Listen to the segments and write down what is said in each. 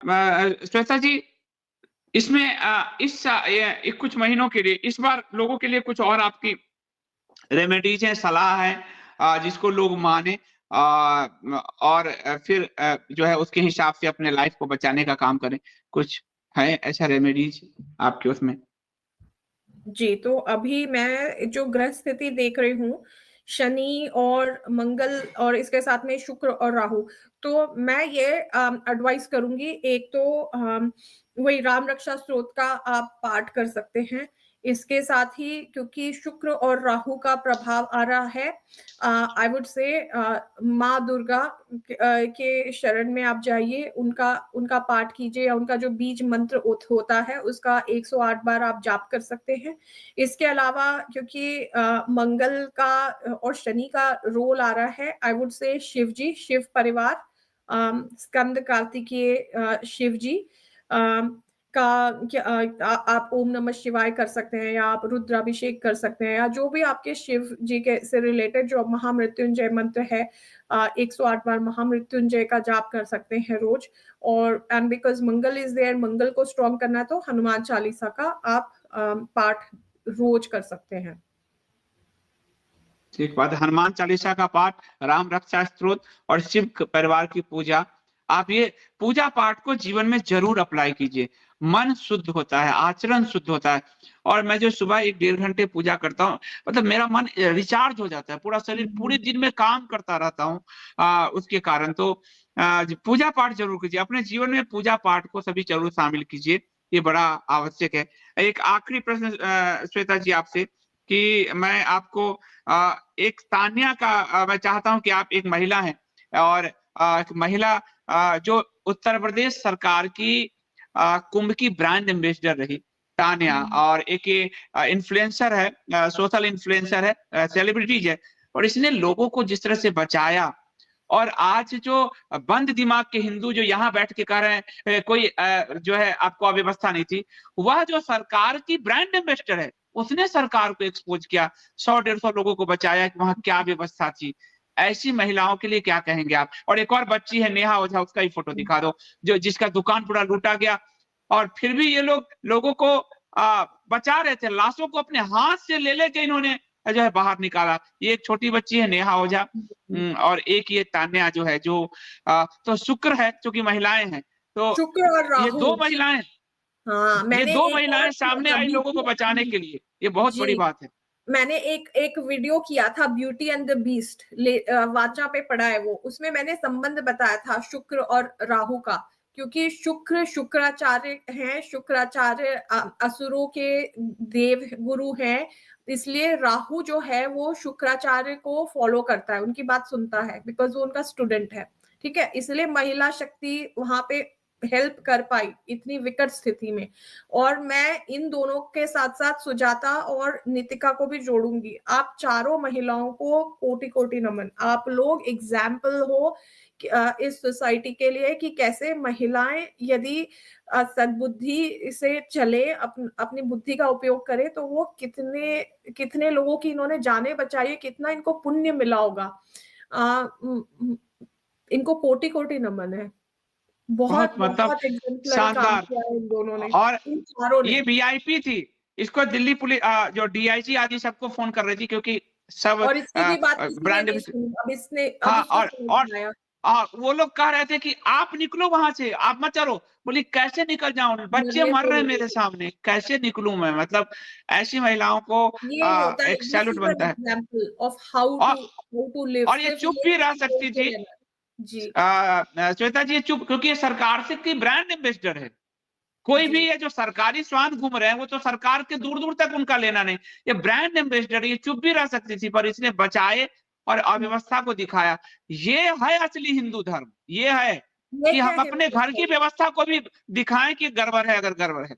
श्वेता जी, इसमें कुछ महीनों के लिए इस बार लोगों के लिए कुछ और आपकी रेमेडीज हैं, सलाह है जिसको लोग माने और फिर जो है उसके हिसाब से अपने लाइफ को बचाने का काम करें। कुछ है ऐसा रेमेडीज आपके उसमें? जी, तो अभी मैं जो ग्रह स्थिति देख रही हूँ, शनि और मंगल और इसके साथ में शुक्र और राहु, तो मैं ये एडवाइस करूँगी, एक तो वही राम रक्षा स्तोत्र का आप पाठ कर सकते हैं। इसके साथ ही क्योंकि शुक्र और राहु का प्रभाव आ रहा है, आई वुड से माँ दुर्गा के शरण में आप जाइए, उनका उनका पाठ कीजिए या उनका जो बीज मंत्र होता है, उसका 108 बार आप जाप कर सकते हैं। इसके अलावा क्योंकि मंगल का और शनि का रोल आ रहा है, आई वुड से शिव जी, शिव परिवार, स्कंद कार्तिकेय शिव जी का आप ओम नमः शिवाय कर सकते हैं या आप रुद्राभिषेक कर सकते हैं या जो भी आपके शिव जी के से रिलेटेड जो महामृत्युंजय मंत्र है, 108 बार महामृत्युंजय का जाप कर सकते हैं रोज। और and because Mangal is there, Mangal को स्ट्रॉन्ग करना है तो हनुमान चालीसा का आप पाठ रोज कर सकते हैं। ठीक बात है। हनुमान चालीसा का पाठ, राम रक्षा स्तोत्र और शिव परिवार की पूजा, आप ये पूजा पाठ को जीवन में जरूर अप्लाई कीजिए। मन शुद्ध होता है, आचरण शुद्ध होता है। और मैं जो सुबह 1 डेढ़ घंटे पूजा करता हूँ, मतलब मेरा मन रिचार्ज हो जाता है, पूरा शरीर पूरे दिन में काम करता रहता हूँ उसके कारण। तो पूजा पाठ जरूर कीजिए, अपने जीवन में पूजा पाठ को सभी जरूर शामिल कीजिए, ये बड़ा आवश्यक है। एक आखिरी प्रश्न श्वेता जी आपसे, कि मैं आपको एक तान्या का मैं चाहता हूं कि आप एक महिला हैं और एक महिला जो उत्तर प्रदेश सरकार की कुंभ की ब्रांड एम्बेसडर रही, तान्या, और एक इन्फ्लुएंसर है, सोशल इन्फ्लुएंसर है, सेलिब्रिटीज है, और इसने लोगों को जिस तरह से बचाया। और आज जो बंद दिमाग के हिंदू जो यहाँ बैठ के कह रहे हैं कोई जो है आपको अव्यवस्था नहीं थी, वह जो सरकार की ब्रांड एम्बेसडर है, उसने सरकार को एक्सपोज किया, 100-150 लोगों को बचाया कि वहां क्या व्यवस्था थी। ऐसी महिलाओं के लिए क्या कहेंगे आप? और एक और बच्ची है नेहा ओझा, उसका ही फोटो दिखा दो, जो जिसका दुकान पूरा लूटा गया, और फिर भी ये लोग लोगों को बचा रहे थे, लाशों को अपने हाथ से ले लेके इन्होंने जो है बाहर निकाला। ये एक छोटी बच्ची है नेहा ओझा, और एक ये तान्या जो है, जो तो शुक्र है क्योंकि महिलाएं हैं, तो शुक्र और ये राहु। दो महिलाएं, हाँ, ये मैंने दो एक महिलाएं और सामने आई अभी लोगों को बचाने के लिए, ये बहुत बड़ी जी, बात है। मैंने एक एक वीडियो किया था, ब्यूटी एंड द बीस्ट, वाचा पे पड़ा है वो, उसमें मैंने संबंध बताया था शुक्र और राहु का, क्योंकि शुक्र शुक्राचार्य हैं, शुक्राचार्य असुरों के देव गुरु हैं, इसलिए राहु जो है वो शुक्राचार्य को फॉलो करता है, उनकी बात सुनता है, बिकॉज वो उनका स्टूडेंट है। ठीक है, इसलिए महिला शक्ति वहां पे हेल्प कर पाई इतनी विकट स्थिति में। और मैं इन दोनों के साथ साथ सुजाता और नितिका को भी जोड़ूंगी। आप चारों महिलाओं को कोटि कोटि नमन, आप लोग एग्जाम्पल हो इस सोसाइटी के लिए कि कैसे महिलाएं यदि सद्बुद्धि से चले, अपनी बुद्धि का उपयोग करे, तो वो कितने कितने लोगों की इन्होंने जाने बचाई, कितना इनको पुण्य मिला होगा। इनको कोटि कोटि नमन है। बहुत बहुत मतलब बहुत एग्जाम्पलरी काम शानदार। किया है इन दोनों ने, और इन चारों ने। ये वीआईपी थी, इसको दिल्ली पुलिस जो डीआईजी आदि सबको फोन कर रही थी, क्योंकि सब और इसकी भी बात किसी ने ब्रांड। नहीं सुनी, अब हाँ, इसको और समझ में आया। वो लोग कह रहे थे कि आप निकलो वहां से, आप मत चलो। बोली कैसे निकल जाऊं, बच्चे मरने मर दो रहे हैं लोगों मेरे को। सामने, कैसे निकलूं मैं? मतलब ऐसी महिलाओं को ये होता है, एक दिस सैल्यूट इज एन बनता है। एग्जाम्पल ऑफ हाउ और टू लिव, और ये सिर्फ चुप ये भी रह नहीं कि सकती बोलते थी रहना। जी श्वेता जी, ये चुप, क्योंकि ये सरकार से की ब्रांड एम्बेसडर है। कोई भी जी ये जो सरकारी स्वान घूम रहे हैं, वो तो सरकार के दूर दूर तक उनका लेना नहीं, ये ब्रांड एम्बेसडर, ये चुप भी रह सकती थी, पर इसने बचाए और अव्यवस्था को दिखाया। ये है असली हिंदू धर्म, ये है ये कि हम है अपने घर की हिंदुस्तान। व्यवस्था को भी दिखाएं कि गड़बड़ है, अगर गड़बड़ है।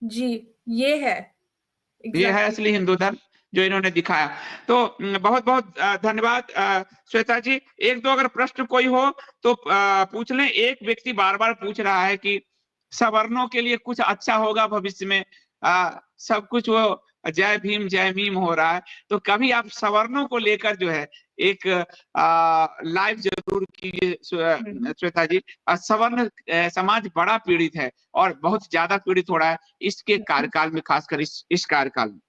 जी, ये है ये है एग्जैक्टली। असली हिंदू धर्म जो इन्होंने दिखाया। तो बहुत बहुत धन्यवाद श्वेता जी। एक दो अगर प्रश्न कोई हो तो पूछ लें। एक व्यक्ति बार बार पूछ रहा है कि सवर्णों के लिए कुछ अच्छा होगा भविष्य में, सब कुछ वो जय भीम हो रहा है, तो कभी आप सवर्णों को लेकर जो है एक लाइव जरूर कीजिए श्वेता जी। सवर्ण समाज बड़ा पीड़ित है और बहुत ज्यादा पीड़ित हो रहा है इसके कार्यकाल में, खासकर इस कार्यकाल में।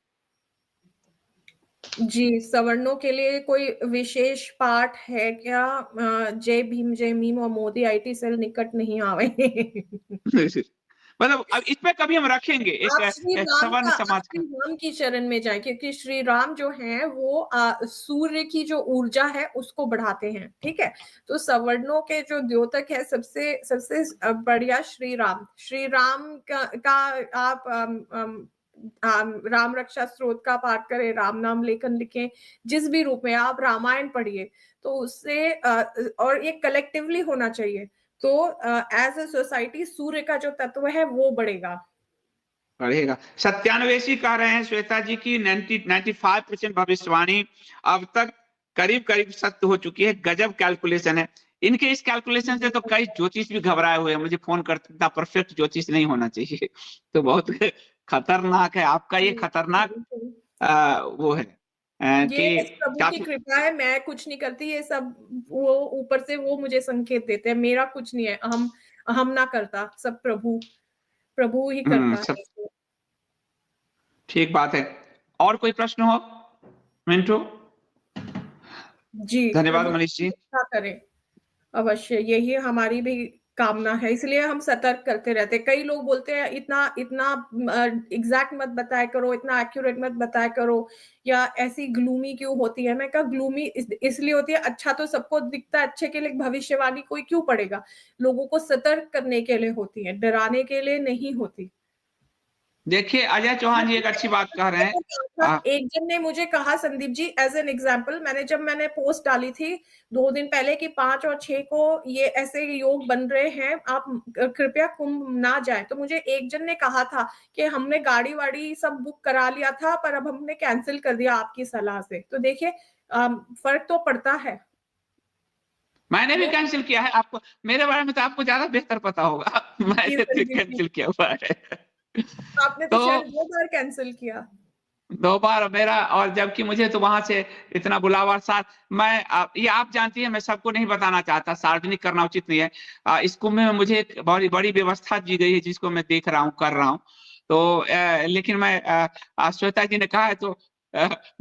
जी, सवर्णों के लिए कोई विशेष पाठ है क्या? जय भीम जय मीम और मोदी आईटी सेल निकट नहीं आवे। मतलब अब इस पे कभी हम रखेंगे आप श्री एक राम सवर्ण का, आप समाज श्री का। राम की शरण में जाएं, क्योंकि श्री राम जो हैं वो सूर्य की जो ऊर्जा है उसको बढ़ाते हैं, ठीक है। तो सवर्णों के जो द्योतक है सबसे सबसे बढ़िया श्री राम। श्री राम का आप राम रक्षा स्तोत्र का पाठ करें, राम नाम लेखन लिखें, जिस भी रूप में आप रामायण पढ़िए, तो उससे और ये कलेक्टिवली होना चाहिए। तो एज अ सोसाइटी सूर्य का जो तत्व है वो बढ़ेगा। बढ़ेगा। सत्यान्वेषी कह रहे हैं श्वेता जी की 95% भविष्यवाणी अब तक करीब करीब सत्य हो चुकी है। गजब कैलकुलेशन है इनके। इस कैलकुलेशन से तो कई ज्योतिष भी घबराए हुए हैं, मुझे फोन करते थे परफेक्ट ज्योतिष नहीं होना चाहिए। तो बहुत खतरनाक है आपका ये खतरनाक वो है ये कि बस प्रभु की कृपा है, मैं कुछ नहीं करती, ये सब वो ऊपर से वो मुझे संकेत देते हैं, मेरा कुछ नहीं है। हम ना करता, सब प्रभु ही करता है इसको। ठीक बात है। और कोई प्रश्न हो मिंटू? जी, धन्यवाद प्रभु मनीष जी। कृपा करें अवश्य, यही हमारी भी कामना है, इसलिए हम सतर्क करते रहते हैं। कई लोग बोलते हैं इतना इतना एग्जैक्ट मत बताया करो, इतना एक्यूरेट मत बताया करो, या ऐसी ग्लूमी क्यों होती है। मैं कहा ग्लूमी इसलिए होती है, अच्छा तो सबको दिखता है, अच्छे के लिए भविष्यवाणी कोई क्यों पढ़ेगा। लोगों को सतर्क करने के लिए होती है, डराने के लिए नहीं होती। देखिए अजय चौहान जी एक अच्छी बात कह रहे हैं। एक जन ने मुझे कहा, Sandeep ji as an example, जब मैंने पोस्ट डाली थी 2 दिन पहले कि 5 और 6 को ये ऐसे योग बन रहे हैं, आप कृपया कुंभ ना जाए, तो मुझे एक जन ने कहा था कि हमने गाड़ी वाड़ी सब बुक करा लिया था पर अब हमने कैंसिल कर दिया आपकी सलाह से। तो देखिए फर्क तो पड़ता है। मैंने भी कैंसिल किया है। आपको मेरे बारे में तो आपको ज्यादा बेहतर पता होगा। मैंने तो कैंसिल किया हुआ है। आपने तो शायद 2 बार कैंसिल किया। 2 बार मेरा, और जबकि मुझे तो वहां से इतना बुलावा साथ मैं ये आप जानती है, मैं सबको नहीं बताना चाहता, सार्वजनिक करना उचित नहीं है। इस कुंभ में मुझे एक बड़ी बड़ी व्यवस्था दी गई है जिसको मैं देख रहा हूँ, कर रहा हूँ। तो लेकिन मैं श्वेता जी ने कहा है तो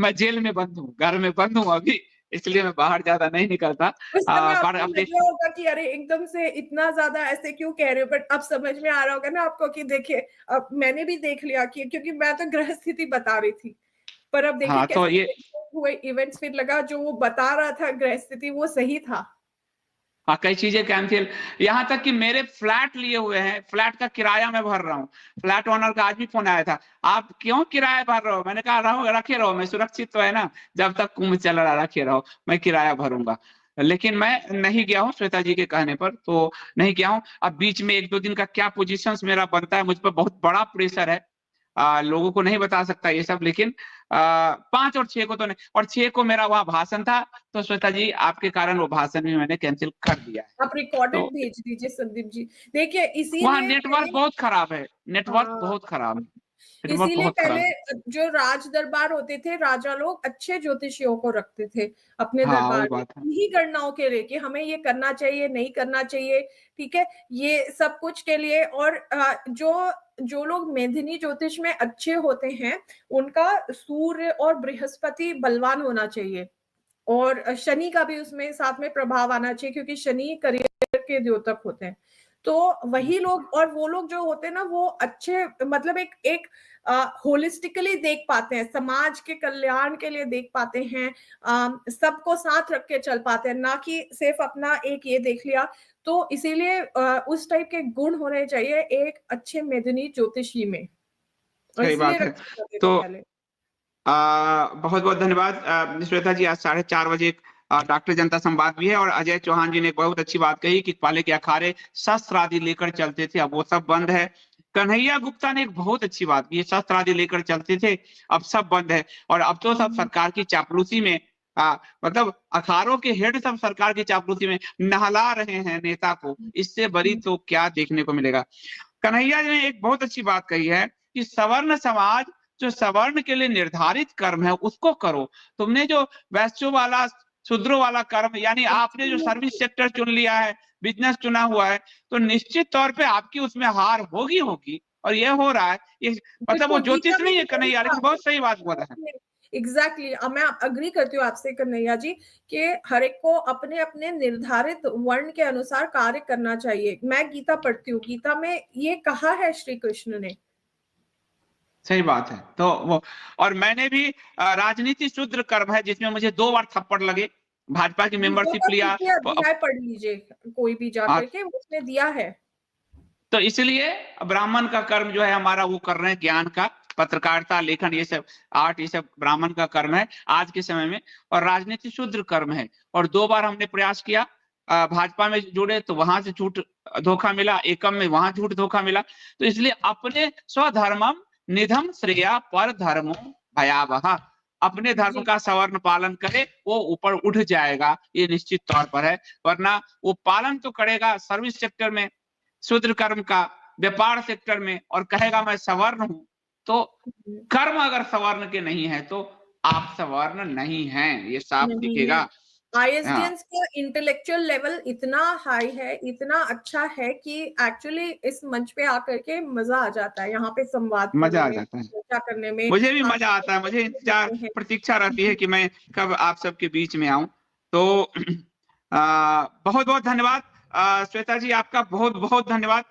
मैं जेल में बंद हूँ, घर में बंद हूँ अभी, इसलिए मैं बाहर ज्यादा नहीं निकलता। उस समय पर आपको अब लग रहा होगा कि अरे एकदम से इतना ज्यादा ऐसे क्यों कह रहे हो, बट अब समझ में आ रहा होगा ना आपको कि देखिए अब मैंने भी देख लिया कि, क्योंकि मैं तो ग्रह स्थिति बता रही थी, पर अब देखिए हाँ तो कैसे ये हुए इवेंट्स, फिर लगा जो वो बता रहा था ग्रह स्थिति वो सही था। हाँ कई चीजें कैंसिल, यहाँ तक कि मेरे फ्लैट लिए हुए हैं, फ्लैट का किराया मैं भर रहा हूँ। फ्लैट ओनर का आज भी फोन आया था, आप क्यों किराया भर रहे हो? मैंने कहा रहो, रखे रहो, मैं सुरक्षित तो है ना, जब तक कुंभ चल रहा रखे रहो, मैं किराया भरूंगा। लेकिन मैं नहीं गया हूँ श्वेता जी के कहने पर, तो नहीं गया हूँ। अब बीच में 1-2 दिन का क्या पोजीशंस मेरा बनता है, मुझ पर बहुत बड़ा प्रेशर है। लोगों को नहीं बता सकता ये सब, लेकिन 5 और 6 को तो नहीं, और 6 को मेरा वहां भाषण था, तो श्वेता जी आपके कारण वो भाषण भी मैंने कैंसिल कर दिया है। आप रिकॉर्डेड तो भेज दीजिए संदीप जी। देखिए वहाँ इसीलिए नेटवर्क बहुत खराब है, नेटवर्क बहुत खराब है, नेटवर्क इसीलिए बहुत पहले खराब है। जो राज दरबार होते थे, राजा लोग अच्छे ज्योतिषियों को रखते थे अपने हाँ वही दरबार में, बात है। इन्हीं गणनाओं के लिए कि हमें ये करना चाहिए नहीं करना चाहिए, ठीक है, ये सब कुछ के लिए। और जो लोग मेदिनी ज्योतिष में अच्छे होते हैं उनका सूर्य और बृहस्पति बलवान होना चाहिए, और शनि का भी उसमें साथ में प्रभाव आना चाहिए, क्योंकि शनि करियर के द्योतक होते हैं। तो वही लोग, और वो लोग जो होते हैं ना वो अच्छे, मतलब एक होलिस्टिकली देख पाते हैं, समाज के कल्याण के लिए देख पाते हैं, सबको साथ रख के चल पाते हैं, ना कि सिर्फ अपना एक ये देख लिया। तो इसीलिए उस टाइप के गुण होने चाहिए एक अच्छे मेदिनी ज्योतिषी में, और सही इसलिए बात है। रखते थे तो पहले। बहुत बहुत धन्यवाद श्वेता जी। आज 4:30 बजे डॉक्टर जनता संवाद भी है, और अजय चौहान जी ने एक बहुत अच्छी बात कही कि पहले के अखाड़े शस्त्र आदि लेकर चलते थे, अब वो सब बंद है। कन्हैया गुप्ता ने एक बहुत अच्छी बात की, शस्त्र आदि लेकर चलते थे, अब सब बंद है, और अब तो सब सरकार की चापलूसी में मतलब अखाड़ों के हेड सब सरकार की चापलूसी में नहला रहे हैं नेता को, इससे बड़ी तो क्या देखने को मिलेगा। कन्हैया जी ने एक बहुत अच्छी बात कही है कि सवर्ण समाज, जो सवर्ण के लिए निर्धारित कर्म है उसको करो। तुमने जो वैश्यों वाला शूद्रों वाला कर्म, यानी आपने जो सर्विस सेक्टर चुन लिया है, बिजनेस चुना हुआ है, तो निश्चित तौर पे आपकी उसमें हार होगी। और ये हो रहा है, ये मतलब वो बिल्कुल, ज्योतिष गीता में नहीं है भी यही कन्हैया, कहा लेकिन बहुत सही बात बोला है। एग्जैक्टली मैं अग्री करती हूँ आपसे कन्हैया जी कि हर एक को अपने अपने निर्धारित वर्ण के अनुसार कार्य करना चाहिए। मैं गीता पढ़ती हूँ, गीता में ये कहा है श्री कृष्ण ने। सही बात है। तो वो, और मैंने भी राजनीति शूद्र कर्म है, जिसमें मुझे 2 बार थप्पड़ लगे, भाजपा की गीता मेंबरशिप का लिया। तृतीय अध्याय पढ़ लीजिए, कोई भी जाकर के, उसमें दिया है। तो इसलिए ब्राह्मण का कर्म जो है हमारा, वो कर रहे हैं ज्ञान का, पत्रकारिता, लेखन, ये सब आर्ट, ये सब ब्राह्मण का कर्म है आज के समय में। और राजनीति शूद्र कर्म है। और 2 बार हमने प्रयास किया, भाजपा में जुड़े तो वहां से झूठ धोखा मिला, एकम में वहां झूठ धोखा मिला। तो इसलिए अपने स्वधर्मम निधम श्रेया पर धर्मो भयावह, अपने धर्म जी का सवर्ण पालन करे, वो ऊपर उठ जाएगा, ये निश्चित तौर पर है। वरना वो पालन तो करेगा सर्विस सेक्टर में शूद्र कर्म का, व्यापार सेक्टर में, और कहेगा मैं सवर्ण हूं, तो कर्म अगर सवर्ण के नहीं है तो आप सवर्ण नहीं हैं, ये साफ नहीं है। दिखेगा। हाँ, आईएसडीएंस का इंटेलेक्चुअल लेवल इतना हाई है, इतना अच्छा है कि एक्चुअली इस मंच पे आकर के मजा आ जाता है, यहाँ पे संवाद मजा करने आ में, जाता है। चर्चा करने में। मुझे भी आप मजा आता है, मुझे इंतजार, प्रतीक्षा रहती है कि मैं कब आप सबके बीच में आऊं। तो बहुत बहुत धन्यवाद श्वेता जी, आपका बहुत बहुत धन्यवाद।